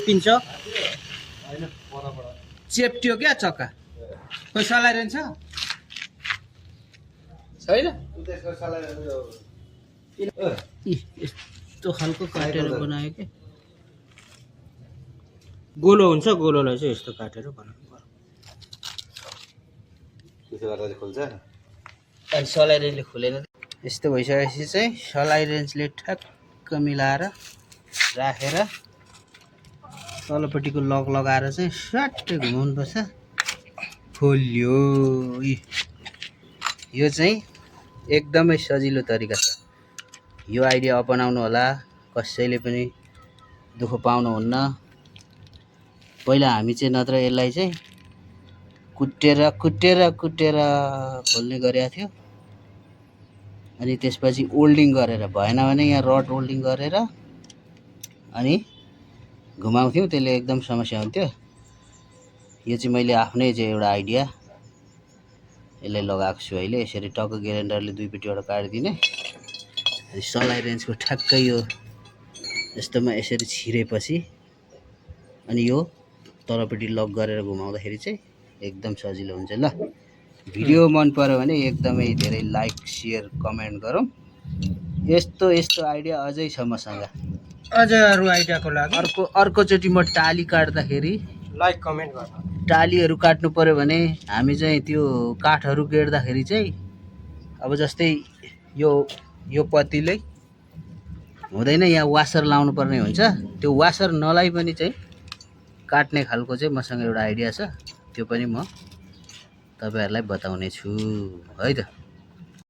पिन्छ चेप्ट्यो क्या चक्का कोही सलाइरहन्छ छैन यस्तो खालको काटेर बनायो के गोलो हुन्छ गोलोलाई चाहिँ यस्तो काटेर बनाउनु पर्यो त्यसो गर्दा चाहिँ खोल्छ अनि सलाई रेन्जले खुलेन यस्तो भइसकेपछि चाहिँ सलाई रेन्जले ठ्याक्क मिलाएर राखेर तलपट्टिको लक लगाएर चाहिँ स्वाट्टै घुमाउनु पर्छ खोल्यो यो चाहिँ एकदमै सजिलो तरिका छ यो आइडिया अपनाउनु होला कसैले पनि दुःख पाउनुहुन्न पहिला हामी चाहिँ नत्र यसलाई चाहिँ कुटेर खोल्ने गरेका थियो अनि त्यसपछि ओल्डिङ गरेर भएन भने यहाँ रड ओल्डिङ गरेर अनि घुमाउँथ्यौँ त्यसले एकदम समस्या हुन्थ्यो यो चाहिँ मैले आफ्नै चाहिँ एउटा आइडिया यसलाई लगाएको छु अहिले यसरी टक्क ग्राइन्डरले दुईपट्टिबाट काटिदिने सलाई रेन्जको ठ्याक्कै यो यस्तोमा यसरी छिरेपछि अनि यो तलपट्टि लक गरेर घुमाउँदाखेरि चाहिँ एकदम सजिलो हुन्छ ल भिडियो मन पर्यो भने एकदमै धेरै लाइक शेयर कमेन्ट गरौँ यस्तो आइडिया अझै छ मसँग अझ अरू आइडियाको लागि अर्कोचोटि म टाली काट्दाखेरि लाइक कमेन्ट गर्नु टालीहरू काट्नु पर्यो भने हामी चाहिँ त्यो काठहरू गेड्दाखेरि चाहिँ अब जस्तै यो पत्तीले हुँदैन यहाँ वासर लाउनु पर्ने हुन्छ त्यो वासर नलाइ पनि चाहिँ काट्ने खालको चाहिँ मसँग एउटा आइडिया छ त्यो पनि म तपाईहरुलाई बताउने छु है त।